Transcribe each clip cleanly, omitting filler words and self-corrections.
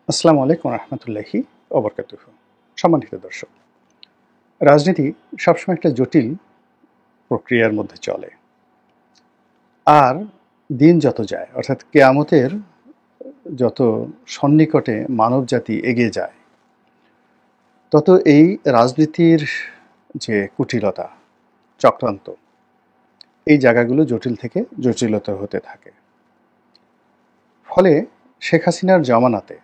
আসসালামু আলাইকুম রহমতুল্লাহি ওবরকাতুহ। সম্মানিত দর্শক, রাজনীতি সবসময় একটা জটিল প্রক্রিয়ার মধ্যে চলে। আর দিন যত যায়, অর্থাৎ কেয়ামতের যত সন্নিকটে মানবজাতি এগিয়ে যায়, তত এই রাজনীতির যে কুটিলতা, চক্রান্ত, এই জায়গাগুলো জটিল থেকে জটিলতর হতে থাকে। ফলে শেখ হাসিনার জমানাতে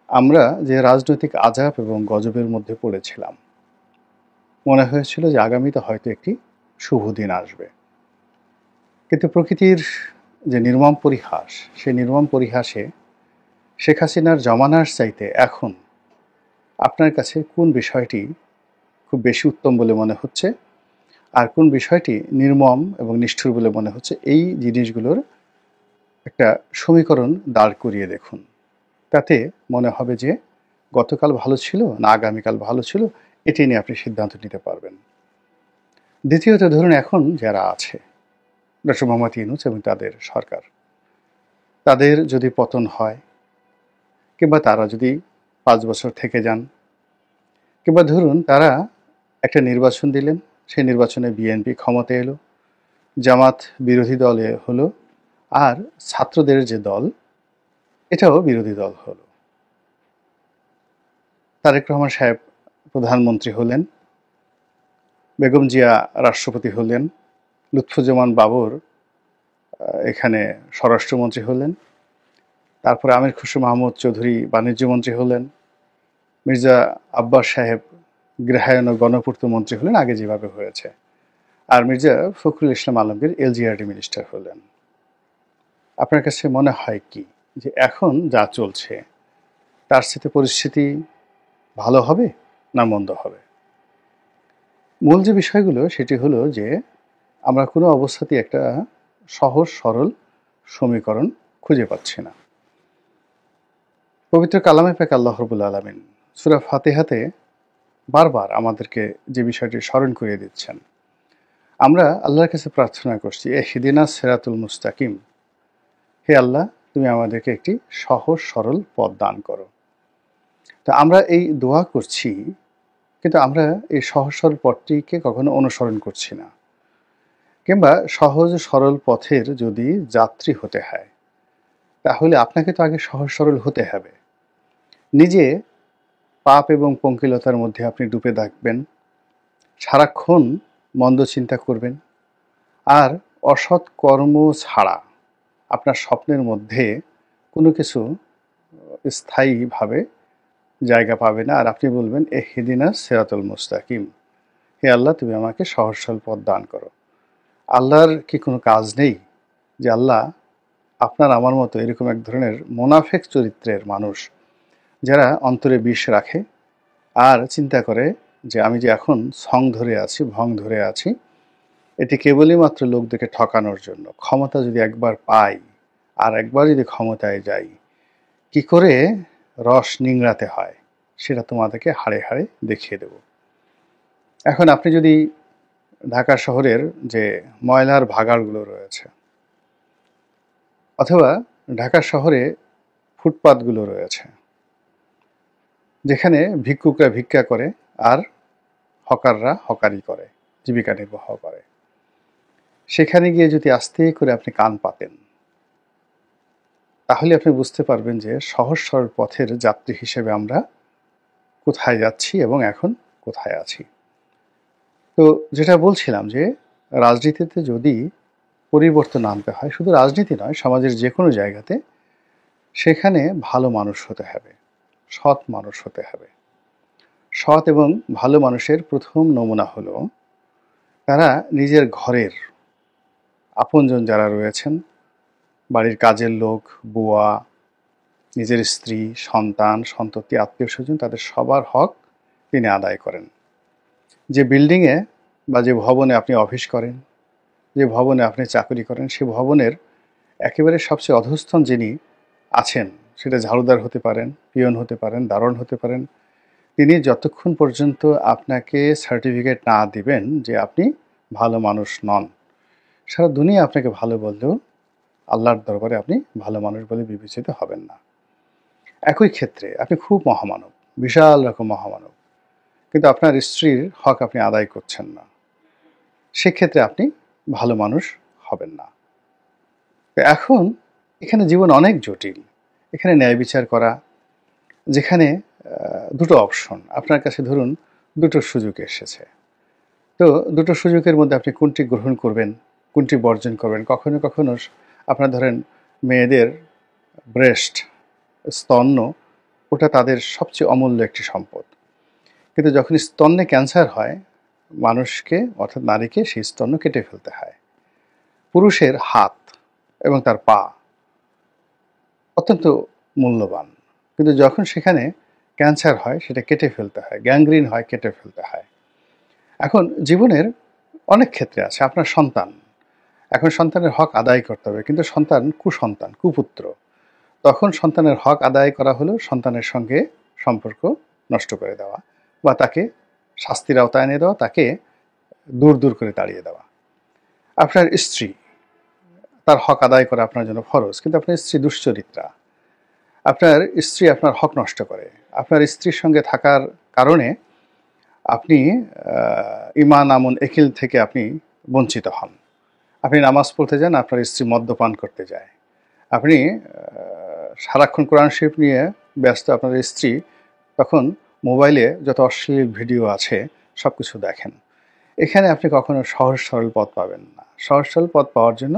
আমরা যে রাজনৈতিক আজাব এবং গজবের মধ্যে পড়েছিলাম, মনে হয়েছিল যে আগামীতে হয়তো একটি শুভ দিন আসবে। কিন্তু প্রকৃতির যে নির্মম পরিহাস, সেই নির্মম পরিহাসে শেখ হাসিনার জমানার চাইতে এখন আপনার কাছে কোন বিষয়টি খুব বেশি উত্তম বলে মনে হচ্ছে, আর কোন বিষয়টি নির্মম এবং নিষ্ঠুর বলে মনে হচ্ছে, এই জিনিসগুলোর একটা সমীকরণ দাঁড় করিয়ে দেখুন। তাতে মনে হবে যে গতকাল ভালো ছিল না আগামীকাল ভালো ছিল, এটি নিয়ে আপনি সিদ্ধান্ত নিতে পারবেন। দ্বিতীয়ত, ধরুন এখন যারা আছে, ডক্টর মোহাম্মদ ইউনূস এবং তাদের সরকার, তাদের যদি পতন হয়, কিংবা তারা যদি ৫ বছর থেকে যান, কিংবা ধরুন তারা একটা নির্বাচন দিলেন, সেই নির্বাচনে বিএনপি ক্ষমতায় এলো, জামাত বিরোধী দলে হলো, আর ছাত্রদের যে দল, এটাও বিরোধী দল হলো। তারেক রহমান সাহেব প্রধানমন্ত্রী হলেন, বেগম জিয়া রাষ্ট্রপতি হলেন, লুৎফুজ্জামান বাবর এখানে স্বরাষ্ট্রমন্ত্রী হলেন, তারপরে আমির খুসরো মাহমুদ চৌধুরী বাণিজ্যমন্ত্রী হলেন, মির্জা আব্বাস সাহেব গৃহায়ন ও গণপূর্ত মন্ত্রী হলেন আগে যেভাবে হয়েছে, আর মির্জা ফখরুল ইসলাম আলমগীর এলজিআরডি মিনিস্টার হলেন। আপনার কাছে মনে হয় কি যে এখন যা চলছে তার সাথে পরিস্থিতি ভালো হবে না মন্দ হবে? মূল যে বিষয়গুলো সেটি হলো যে আমরা কোনো অবস্থাতেই একটা সহজ সরল সমীকরণ খুঁজে পাচ্ছি না। পবিত্র কালামে পাক আল্লাহ রাব্বুল আলামিন সূরা ফাতিহাতে বারবার আমাদেরকে যে বিষয়টি স্মরণ করিয়ে দিচ্ছেন, আমরা আল্লাহর কাছে প্রার্থনা করছি, ইহদিনাস সিরাতুল মুস্তাকিম, হে আল্লাহ, তুমি আমাদেরকে একটি সহজ সরল পথ দান করো। তো আমরা এই দোয়া করছি, কিন্তু আমরা এই সহজ সরল পথটিকে কখনো অনুসরণ করছি না। কিংবা সহজ সরল পথের যদি যাত্রী হতে হয়, তাহলে আপনাকে তো আগে সহজ সরল হতে হবে। নিজে পাপ এবং পঙ্কিলতার মধ্যে আপনি ডুবে থাকবেন, সারাক্ষণ মন্দ চিন্তা করবেন, আর অসৎ কর্ম ছাড়া আপনার স্বপ্নের মধ্যে কোনো কিছু স্থায়ীভাবে জায়গা পাবে না। আর আপনি বলবেন, ইহদিনাস সিরাতুল মুস্তাকিম, হে আল্লাহ, তুমি আমাকে সহজ সরল পথ দান করো। আল্লাহর কি কোনো কাজ নেই যে আল্লাহ আপনার আমার মতো এরকম এক ধরনের মোনাফেক চরিত্রের মানুষ, যারা অন্তরে বিষ রাখে আর চিন্তা করে যে আমি যে এখন সং ধরে আছি, ভং ধরে আছি, এটি কেবলই মাত্র লোকদেরকে ঠকানোর জন্য। ক্ষমতা যদি একবার পাই, আর একবার যদি ক্ষমতায় যাই, কি করে রস নিংড়াতে হয় সেটা তোমাদেরকে হাড়ে হাড়ে দেখিয়ে দেব। এখন আপনি যদি ঢাকা শহরের যে ময়লার ভাগাড়গুলো রয়েছে, অথবা ঢাকা শহরে ফুটপাতগুলো রয়েছে, যেখানে ভিক্ষুকরা ভিক্ষা করে আর হকাররা হকারি করে, জীবিকা নির্বাহ করে, সেখানে গিয়ে যদি আস্তে করে আপনি কান পাতেন, তাহলে আপনি বুঝতে পারবেন যে সহজ সরল পথের যাত্রী হিসেবে আমরা কোথায় যাচ্ছি এবং এখন কোথায় আছি। তো যেটা বলছিলাম যে রাজনীতিতে যদি পরিবর্তন আনতে হয়, শুধু রাজনীতি নয়, সমাজের যে কোনো জায়গাতে, সেখানে ভালো মানুষ হতে হবে, সৎ মানুষ হতে হবে। সৎ এবং ভালো মানুষের প্রথম নমুনা হলো তারা নিজের ঘরের আপনজন যারা রয়েছেন, বাড়ির কাজের লোক, বুয়া, নিজের স্ত্রী, সন্তান, সন্ততি, আত্মীয় স্বজন, তাদের সবার হক তিনি আদায় করেন। যে বিল্ডিংয়ে বা যে ভবনে আপনি অফিস করেন, যে ভবনে আপনি চাকরি করেন, সে ভবনের একেবারে সবচেয়ে অধস্তন যিনি আছেন, সেটা ঝাড়ুদার হতে পারেন, পিয়ন হতে পারেন, দারোয়ান হতে পারেন, তিনি যতক্ষণ পর্যন্ত আপনাকে সার্টিফিকেট না দিবেন যে আপনি ভালো মানুষ নন, সারা দুনিয়া আপনাকে ভালো বললেও আল্লাহর দরবারে আপনি ভালো মানুষ বলে বিবেচিত হবেন না। একই ক্ষেত্রে আপনি খুব মহামানব, বিশাল রকম মহামানব, কিন্তু আপনার স্ত্রীর হক আপনি আদায় করছেন না, সেক্ষেত্রে আপনি ভালো মানুষ হবেন না। এখন এখানে জীবন অনেক জটিল। এখানে ন্যায় বিচার করা, যেখানে দুটো অপশন আপনার কাছে, ধরুন দুটো সুযোগ এসেছে, তো দুটো সুযোগের মধ্যে আপনি কোনটি গ্রহণ করবেন, কোনটি বর্জন করবেন। কখনো কখনো আপনার ধরেন মেয়েদের ব্রেস্ট, স্তন্য, ওটা তাদের সবচেয়ে অমূল্য একটি সম্পদ, কিন্তু যখন স্তন্যে ক্যান্সার হয় মানুষকে, অর্থাৎ নারীকে সেই স্তন্য কেটে ফেলতে হয়। পুরুষের হাত এবং তার পা অত্যন্ত মূল্যবান, কিন্তু যখন সেখানে ক্যান্সার হয় সেটা কেটে ফেলতে হয়, গ্যাংগ্রিন হয়, কেটে ফেলতে হয়। এখন জীবনের অনেক ক্ষেত্রে আছে আপনার সন্তান, এখন সন্তানের হক আদায় করতে হবে, কিন্তু সন্তান কুসন্তান, কুপুত্র, তখন সন্তানের হক আদায় করা হলো সন্তানের সঙ্গে সম্পর্ক নষ্ট করে দেওয়া, বা তাকে শাস্তির আওতায় এনে দেওয়া, তাকে দূর দূর করে তাড়িয়ে দেওয়া। আপনার স্ত্রী, তার হক আদায় করা আপনার জন্য ফরজ, কিন্তু আপনার স্ত্রী দুশ্চরিত্রা, আপনার স্ত্রী আপনার হক নষ্ট করে, আপনার স্ত্রীর সঙ্গে থাকার কারণে আপনি ইমান আমন একিল থেকে আপনি বঞ্চিত হন। আপনি নামাজ পড়তে যান, আপনার স্ত্রী মদ্যপান করতে যায়। আপনি সারাক্ষণ কোরআন শরীফ নিয়ে ব্যস্ত, আপনার স্ত্রী তখন মোবাইলে যত অশ্লীল ভিডিও আছে সব কিছু দেখেন। এখানে আপনি কখনো সহজ সরল পথ পাবেন না। সহজ সরল পথ পাওয়ার জন্য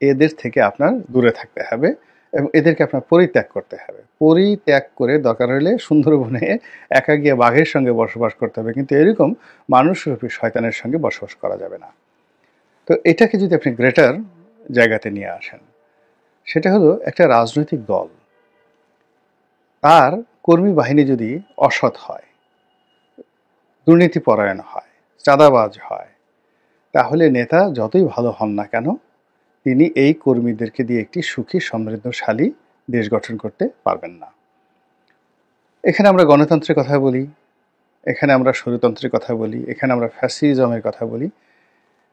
এদের থেকে আপনার দূরে থাকতে হবে এবং এদেরকে আপনার পরিত্যাগ করতে হবে। পরিত্যাগ করে দরকার হলে সুন্দরবনে একা গিয়ে বাঘের সঙ্গে বসবাস করতে হবে, কিন্তু এরকম মানুষরূপী শয়তানের সঙ্গে বসবাস করা যাবে না। তো এটাকে যদি আপনি গ্রেটার জায়গাতে নিয়ে আসেন, সেটা হলো একটা রাজনৈতিক দল, তার কর্মী বাহিনী যদি অসৎ হয়, দুর্নীতিপরায়ণ হয়, চাঁদাবাজ হয়, তাহলে নেতা যতই ভালো হন না কেন তিনি এই কর্মীদেরকে দিয়ে একটি সুখী সমৃদ্ধশালী দেশ গঠন করতে পারবেন না। এখানে আমরা গণতন্ত্রের কথা বলি, এখানে আমরা স্বৈরতন্ত্রের কথা বলি, এখানে আমরা ফ্যাসিজমের কথা বলি,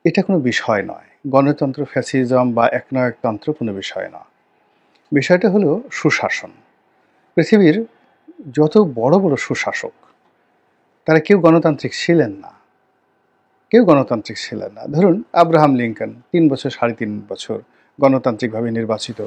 এটা কোনো বিষয় নয়। গণতন্ত্র, ফ্যাসিজম বা একনায়কতন্ত্র কোনো বিষয় নয়। বিষয়টা হলো সুশাসন। পৃথিবীর যত বড় বড় সুশাসক, তারা কেউ গণতান্ত্রিক ছিলেন না, কেউ গণতান্ত্রিক ছিলেন না। ধরুন আব্রাহাম লিঙ্কন 3 বছর 3.5 বছর গণতান্ত্রিকভাবে নির্বাচিত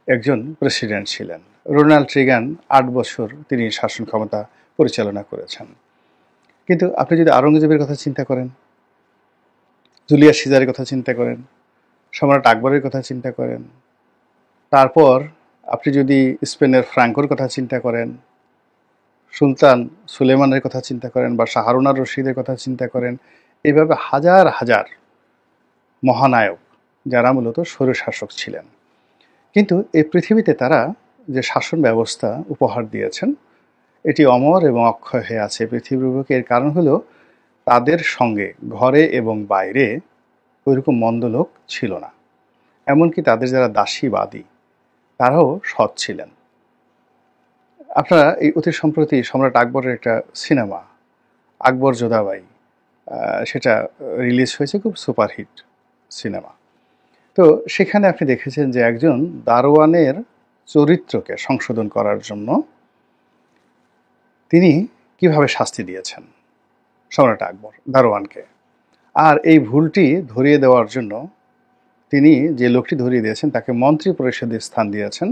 একজন প্রেসিডেন্ট ছিলেন। রোনাল্ড রিগান 8 বছর তিনি শাসন ক্ষমতা পরিচালনা করেছেন। কিন্তু আপনি যদি আওরঙ্গজেবের কথা চিন্তা করেন, জুলিয়াস সিজারের কথা চিন্তা করেন, সম্রাট আকবরের কথা চিন্তা করেন, তারপর আপনি যদি স্পেনের ফ্রাঙ্কোর কথা চিন্তা করেন, সুলতান সুলেমানের কথা চিন্তা করেন, বা শাহ হারুন আর রশিদের কথা চিন্তা করেন, এইভাবে হাজার হাজার মহানায়ক যারা মূলত স্বৈরশাসক ছিলেন, কিন্তু এই পৃথিবীতে তারা যে শাসন ব্যবস্থা উপহার দিয়েছেন এটি অমর এবং অক্ষয় হয়ে আছে পৃথিবীর বুকে। এর কারণ হলো তাদের সঙ্গে ঘরে এবং বাইরে ওইরকম মন্দ লোক ছিল না। এমনকি তাদের যারা দাসীবাদী তারাও সৎ ছিলেন। আপনারা এই অতি সম্প্রতি সম্রাট আকবরের একটা সিনেমা আকবর যোধাবাই, সেটা রিলিজ হয়েছে, খুব সুপারহিট সিনেমা। তো সেখানে আপনি দেখেছেন যে একজন দারোয়ানের চরিত্রকে সংশোধন করার জন্য তিনি কিভাবে শাস্তি দিয়েছেন সম্রাট আকবর দারোয়ানকে। আর এই ভুলটি ধরিয়ে দেওয়ার জন্য তিনি যে লোকটি ধরিয়ে দিয়েছেন তাকে মন্ত্রী পরিষদে স্থান দিয়েছেন,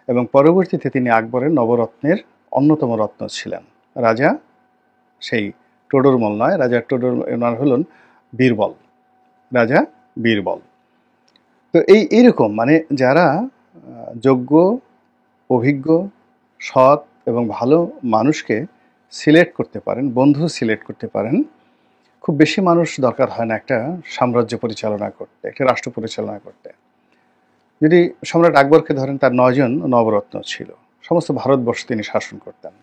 এবং পরবর্তীতে তিনি আকবরের নবরত্নের অন্যতম রত্ন ছিলেন। রাজা সেই টোডরমল নয়, রাজা ওনার হলেন বীরবল, রাজা বীরবল। তো এইরকম মানে যারা যোগ্য, অভিজ্ঞ, সৎ এবং ভালো মানুষকে সিলেক্ট করতে পারেন, বন্ধু সিলেক্ট করতে পারেন, খুব বেশি মানুষ দরকার হয় না একটা সাম্রাজ্য পরিচালনা করতে, একটা রাষ্ট্র পরিচালনা করতে। যদি সম্রাট আকবরকে ধরেন, তার 9 জন নবরত্ন ছিল, সমস্ত ভারতবর্ষ তিনি শাসন করতেন।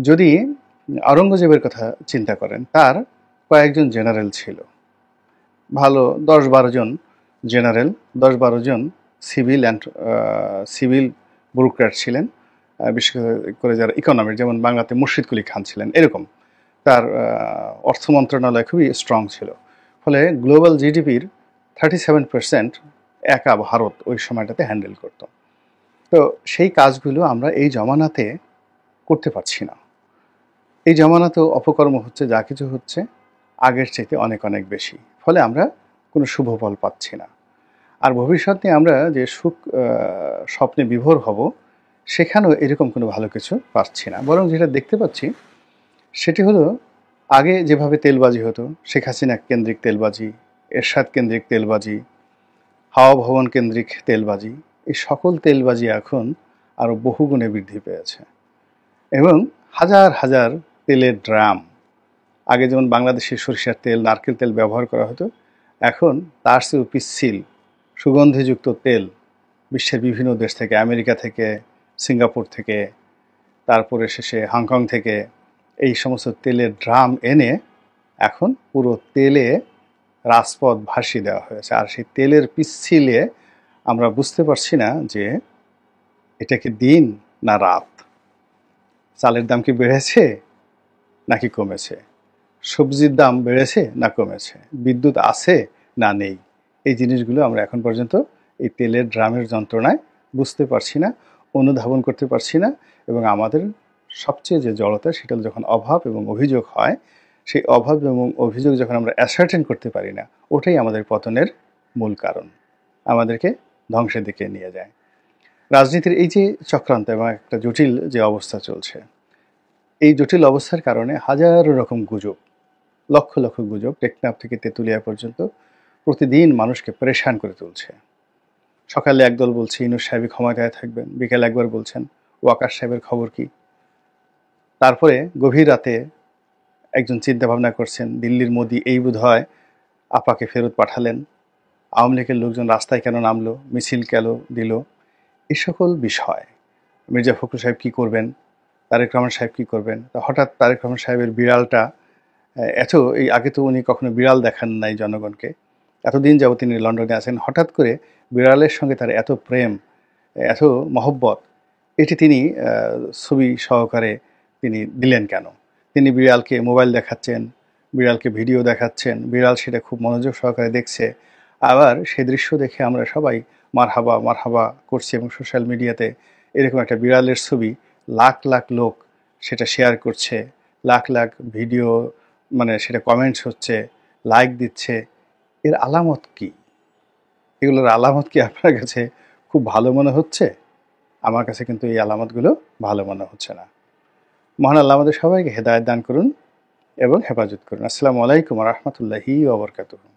যদি আওরঙ্গজেবের কথা চিন্তা করেন, তার কয়েকজন জেনারেল ছিল, ভালো 10-12 জন জেনারেল, 10-12 জন সিভিল ব্যুরোক্র্যাট ছিলেন, বিশেষ করে যারা ইকোনমির, যেমন বাংলাতে মুর্শিদ কুলি খান ছিলেন, এরকম। তার অর্থ মন্ত্রণালয় খুবই স্ট্রং ছিল, ফলে গ্লোবাল জিডিপির 37% একা ভারত ওই সময়টাতে হ্যান্ডেল করত। তো সেই কাজগুলো আমরা এই জমানাতে করতে পারছি না। এই জমানাতেও অপকর্ম হচ্ছে, যা কিছু হচ্ছে আগের চাইতে অনেক অনেক বেশি। ফলে আমরা কোনো শুভ ফল পাচ্ছি না। আর ভবিষ্যতে আমরা যে সুখ স্বপ্নে বিভোর হব, সেখানেও এরকম কোনো ভালো কিছু পাচ্ছি না। বরং যেটা দেখতে পাচ্ছি সেটি হলো, আগে যেভাবে তেলবাজি হতো, শেখ হাসিনা কেন্দ্রিক তেলবাজি, এরশাদ কেন্দ্রিক তেলবাজি, হাওয়া ভবন কেন্দ্রিক তেলবাজি, এই সকল তেলবাজি এখন আরও বহুগুণে বৃদ্ধি পেয়েছে। এবং হাজার হাজার তেলের ড্রাম, আগে যেমন বাংলাদেশের সরিষার তেল, নারকেল তেল ব্যবহার করা হতো, এখন তার চেয়েও পিচ্ছিল সুগন্ধিযুক্ত তেল বিশ্বের বিভিন্ন দেশ থেকে, আমেরিকা থেকে, সিঙ্গাপুর থেকে, তারপরে শেষে হংকং থেকে এই সমস্ত তেলের ড্রাম এনে এখন পুরো তেলে রাজপথ ভাসিয়ে দেওয়া হয়েছে। আর সেই তেলের পিচ্ছিলে আমরা বুঝতে পারছি না যে এটা কি দিন না রাত। চালের দাম কি বেড়েছে নাকি কমেছে, সবজির দাম বেড়েছে না কমেছে, বিদ্যুৎ আছে না নেই, এই জিনিসগুলো আমরা এখন পর্যন্ত এই তেলের ড্রামের যন্ত্রণায় বুঝতে পারছি না, অনুধাবন করতে পারছি না। এবং আমাদের সবচেয়ে যে জড়তা, সেটা যখন অভাব এবং অভিযোগ হয়, সেই অভাব এবং অভিযোগ যখন আমরা অ্যাসার্টেন করতে পারি না, ওটাই আমাদের পতনের মূল কারণ, আমাদেরকে ধ্বংসের দিকে নিয়ে যায়। রাজনীতির এই যে চক্রান্ত এবং একটা জটিল যে অবস্থা চলছে, এই জটিল অবস্থার কারণে হাজারো রকম গুজব, লক্ষ লক্ষ গুজব টেকনাফ থেকে তেঁতুলিয়া পর্যন্ত প্রতিদিন মানুষকে পরেশান করে তুলছে। সকালে একদল বলছে ইউনূস সাহেব ক্ষমতায় থাকবেন, বিকেলে একবার বলছেন ওয়াকার সাহেবের খবর কি, তারপরে গভীর রাতে একজন চিন্তা ভাবনা করছেন দিল্লির মোদি এই বোধহয় আপাকে ফেরত পাঠালেন, আওয়ামী লীগের লোকজন রাস্তায় কেন নামলো, মিছিল কেন দিল, এই সকল বিষয়। মির্জা ফখরুল সাহেব কী করবেন, তারেক রহমান সাহেব কী করবেন। হঠাৎ তারেক রহমান সাহেবের বিড়ালটা এই আগে তো উনি কখনো বিড়াল দেখান নাই জনগণকে, এতদিন যাবত তিনি লন্ডনে আছেন, হঠাৎ করে বিড়ালের সঙ্গে তার এত প্রেম, এত মহব্বত, এটি তিনি ছবি সহকারে তিনি দিলেন কেন? তিনি বিড়ালকে মোবাইল দেখাচ্ছেন, বিড়ালকে ভিডিও দেখাচ্ছেন, বিড়াল সেটা খুব মনোযোগ সহকারে দেখছে। আবার সে দৃশ্য দেখে আমরা সবাই মারহাবা মারহাবা করছি এবং সোশ্যাল মিডিয়াতে এরকম একটা বিড়ালের ছবি লাখ লাখ লোক সেটা শেয়ার করছে, লাখ লাখ ভিডিও সেটা কমেন্টস হচ্ছে, লাইক দিচ্ছে। এর আলামত কি? এগুলোর আলামত কি আপনার কাছে খুব ভালো মনে হচ্ছে? আমার কাছে কিন্তু এই আলামতগুলো ভালো মনে হচ্ছে না। মহান আল্লাহ আমাদের সবাইকে হেদায়েত দান করুন এবং হেফাজত করুন। আসসালামু আলাইকুম ওয়া রাহমাতুল্লাহি ওয়া বারাকাতুহু।